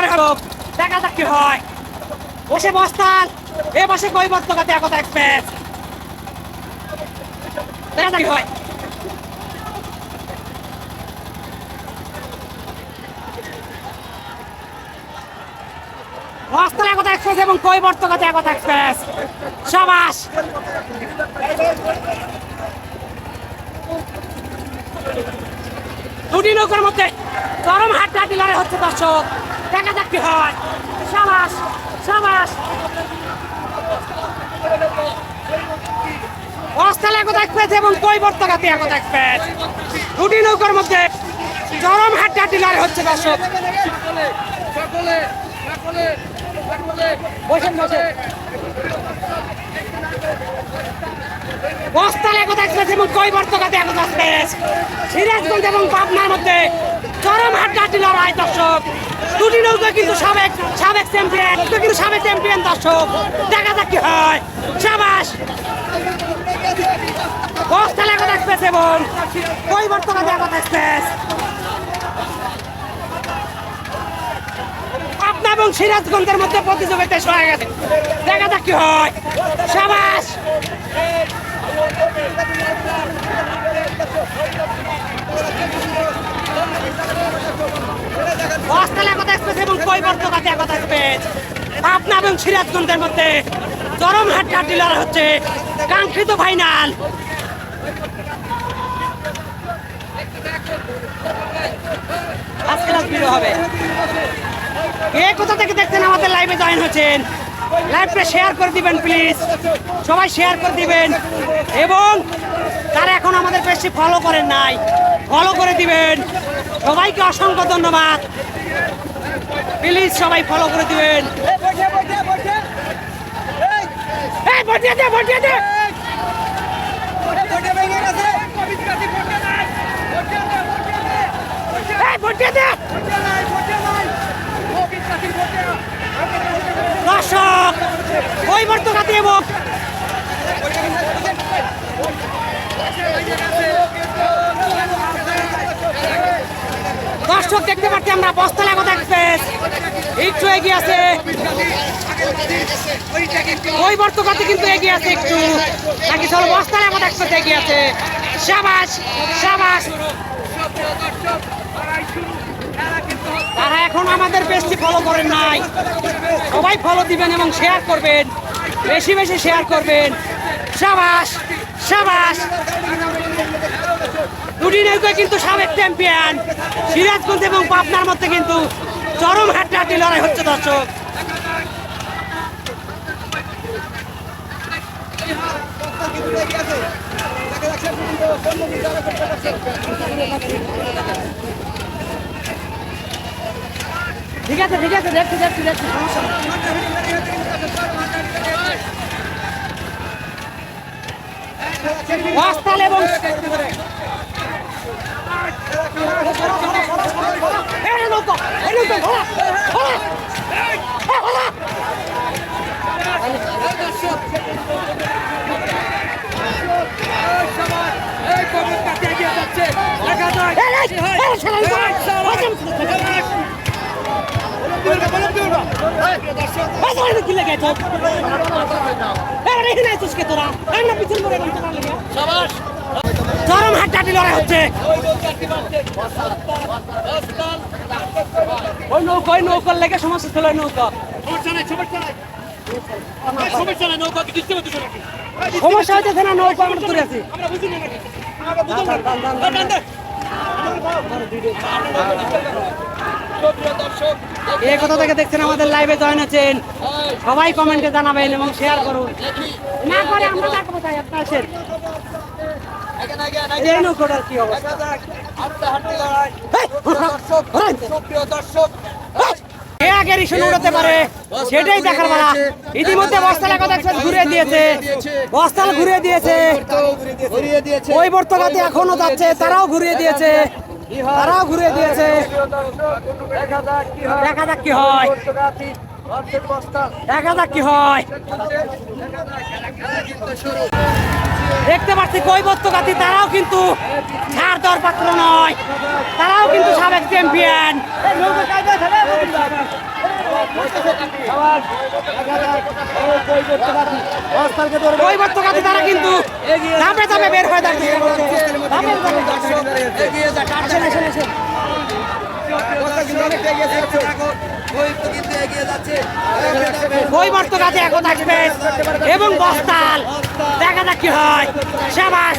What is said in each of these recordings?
লড়াই হলো, দেখা যাক কি হয়। বসে বস্তাল, এ বসে কৈবর্তকাতে একতা এক্সপ্রেস, দেখা যাক কি হয়। বস্তাল একতা এক্সপ্রেস এবং কৈবর্তকাতে একতা এক্সপ্রেস, সাবাস। দুটি নৌকার মধ্যে চরম হাড্ডাহাড্ডি লড়াই হচ্ছে দর্শক, দেখা যাক কি হয়। সাবাস সাবাস। বস্তাল একতা এক্সপ্রেস এবং কৈবর্তকাতে একতা এক্সপ্রেস, দুটি নৌকার মধ্যে চরম হাড্ডাহাড্ডি লড়াই হচ্ছে দর্শক। বসেন বসেন। বস্তাল একতা এক্সপ্রেস এবং কৈবর্তকাতে একতা এক্সপ্রেস, সিরাজগঞ্জ এবং পাবনার মধ্যে চরম হাড্ডাহাড্ডি লড়াই দর্শক। দুটি নৌকা কিন্তু সাবেক চ্যাম্পিয়ন, কিন্তু সাবেক চ্যাম্পিয়ন দর্শক, দেখা যাক কি হয়। সাবাস। বস্তাল একতা এক্সপ্রেস এবং কৈবর্তকাতে একতা এক্সপ্রেস, পাবনা এবং সিরাজগঞ্জের মধ্যে প্রতিযোগিতা শুরু হয়ে গেছে, দেখা যাক কি হয়। সাবাস। বস্তাল একতা এক্সপ্রেস এবং কৈবর্তকাতে একতা এক্সপ্রেস, পাবনা এবং সিরাজগঞ্জের মধ্যে চরম হাড্ডাহাড্ডি লড়াই হচ্ছে, কাঙ্ক্ষিত ফাইনাল। আজকে ভিডিও হবে। কে কোথা থেকে দেখছেন আমাদের লাইভে জয়েন হচ্ছেন, লাইভটা শেয়ার করে দিবেন প্লিজ, সবাই শেয়ার করে দিবেন। এবং যারা এখন আমাদের পেজটি ফলো করেন নাই, ফলো করে দিবেন। সবাইকে অসংখ্য ধন্যবাদ, প্লিজ সবাই ফলো করে দিবেন। দর্শক কৈবর্তকাতে এবং দর্শক দেখতে পাচ্ছি আমরা বস্তাল একতা এক্সপ্রেস একটু এগিয়ে আছে, কৈবর্তকাতে কিন্তু এগিয়ে আছে একটু, নাকি চলো বস্তাল একতা এক্সপ্রেস এগিয়ে আছে। সাবাস সাবাস। তারা এখন আমাদের পেজটি ফলো করেন নাই, সবাই ফলো দিবেন এবং শেয়ার করবেন, বেশি বেশি শেয়ার করবেন। সাবাস সাবাস। দুটি নৌকায় কিন্তু সাবেক চ্যাম্পিয়ন, সিরাজগঞ্জ এবং পাবনার মধ্যে কিন্তু চরম হাড্ডাহাড্ডি লড়াই হচ্ছে দর্শক। ঠিক আছে ঠিক আছে, দেখছি দেখছি দেখছি, সমস্যা নেই। বস্তাল এবং চরম হাড্ডাহাড্ডি লড়াই হচ্ছে। ওই নৌকার লেগে সমস্যা ছিল, নৌকা সমস্যা হইতেছে না, নৌকা আমরা ধরে আছি। এই কথা থেকে দেখছেন আমাদের লাইভে জয়েন আছেন, সবাই কমেন্টে জানাবেন এবং শেয়ার করুন। না করে আমরা দেখাবো, তাই আপনার আসেন। এই নৌকাটার কি অবস্থা? কে আগে রিসন উড়াতে পারে সেটাই দেখার বেলা। ইতিমধ্যে বস্তাল একতা এক্সপ্রেস ঘুরিয়ে দিয়েছে, বস্তাল ঘুরিয়ে দিয়েছে, কৈবর্তকাতে এখনো যাচ্ছে, তারাও ঘুরিয়ে দিয়েছে, তারাও ঘুরিয়ে দিয়েছে। দেখা যাক কি হয়, দেখা যাক কি হয়। দেখতে পাচ্ছি কৈবর্তঘাতী তারাও কিন্তু ছাড় দেওয়ার পাত্র নয়, তারাও কিন্তু সাবেক চ্যাম্পিয়ন। কৈবর্তঘাতী তারা কিন্তু ধাপে ধাপে বের হয়ে যাচ্ছে। কৈবর্তঘাতী একতা এক্সপ্রেস এবং বস্তাল, দেখা যাক কি হয়। শাবাশ।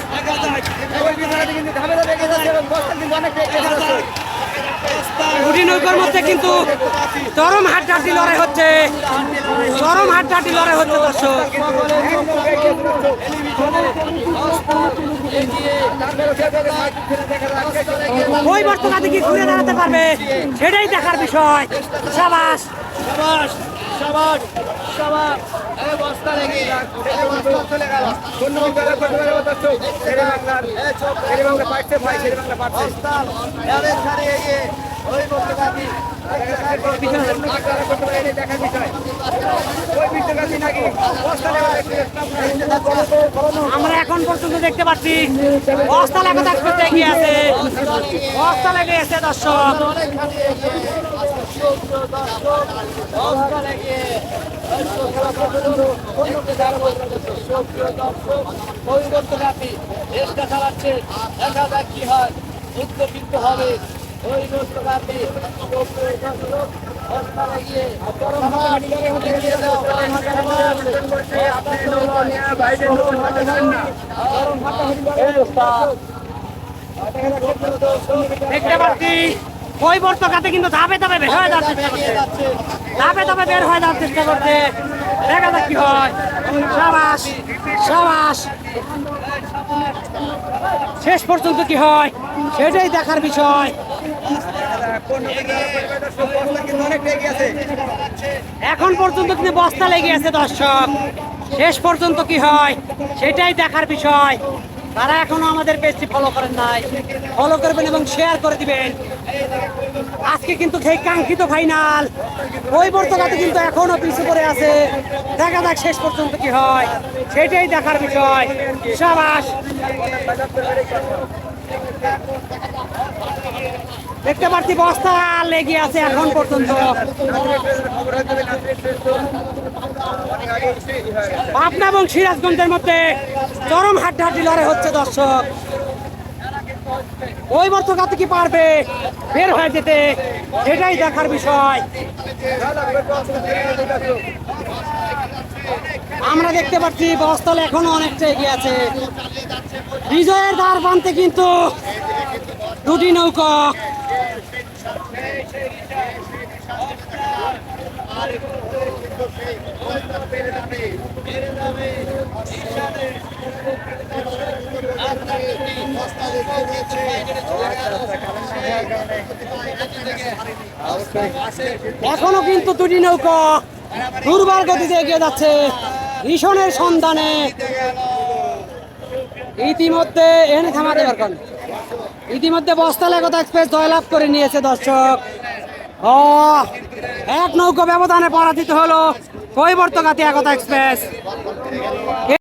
দুটি নৌকার মধ্যে কিন্তু চরম হাড্ডাহাড্ডি লড়াই হচ্ছে, চরম হাড্ডাহাড্ডি লড়াই হচ্ছে দর্শক। কৈবর্তঘাতী কি ঘুরে দাঁড়াতে পারবে সেটাই দেখার বিষয়। শাবাশ শাবাশ শাবাশ শাবাশ। আমরা এখন পর্যন্ত দেখতে পাচ্ছি বস্তাল একতা এক্সপ্রেস এগিয়ে আছে, বস্তাল এগিয়ে আছে দর্শক। কৈবর্তঘাতী চেষ্টা চালাচ্ছে, দেখা যাক কি হয়, উদ্যোগিত হবে কৈবর্তঘাতী। দেখতে পাচ্ছি কৈবর্তঘাতী কিন্তু ধাপে ধাপে বের হয়ে যাচ্ছে, ধাপে ধাপে বের হয়ে যাওয়ার চেষ্টা করছে। দেখা যাক কি হয়। শাবাশ শাবাশ। শেষ পর্যন্ত কি হয় সেটাই দেখার বিষয়। এখন পর্যন্ত কিন্তু বস্তা লেগে আছে দর্শক, শেষ পর্যন্ত কি হয় সেটাই দেখার বিষয়। তারা এখনো আমাদের পেজটি ফলো করেন নাই, ফলো করবেন এবং শেয়ার করে দিবেন। আজকে কিন্তু সেই কাঙ্ক্ষিত ফাইনাল। কৈবর্তঘাতী কিন্তু এখনো পিছু পড়ে আছে, দেখা যাক শেষ পর্যন্ত কি হয় সেটাই দেখার বিষয়। শাবাশ। দেখতে পাচ্ছি বস্তা লেগে আছে এখন পর্যন্ত। পাবনা এবং সিরাজগঞ্জের মধ্যে চরম হাড্ডাহাড্ডি লড়াই হচ্ছে দর্শক। কৈবর্তঘাতী কি পারবে বের হয়ে যেতে সেটাই দেখার বিষয়। আমরা দেখতে পাচ্ছি বস্তাল এখনো অনেকটা এগিয়ে আছে। বিজয়ের দ্বার প্রান্তে কিন্তু দুটি নৌকা। এখনো কিন্তু দুটি নৌকা দুর্বল গতিতে এগিয়ে যাচ্ছে ভীষণের সন্ধানে। ইতিমধ্যে এনে থামাতে পারবেন, ইতিমধ্যে বস্তাল একতা এক্সপ্রেস জয়লাভ করে নিয়েছে দর্শক। এক নৌকা ব্যবধানে পরাজিত হলো কৈবর্তঘাতী একতা এক্সপ্রেস।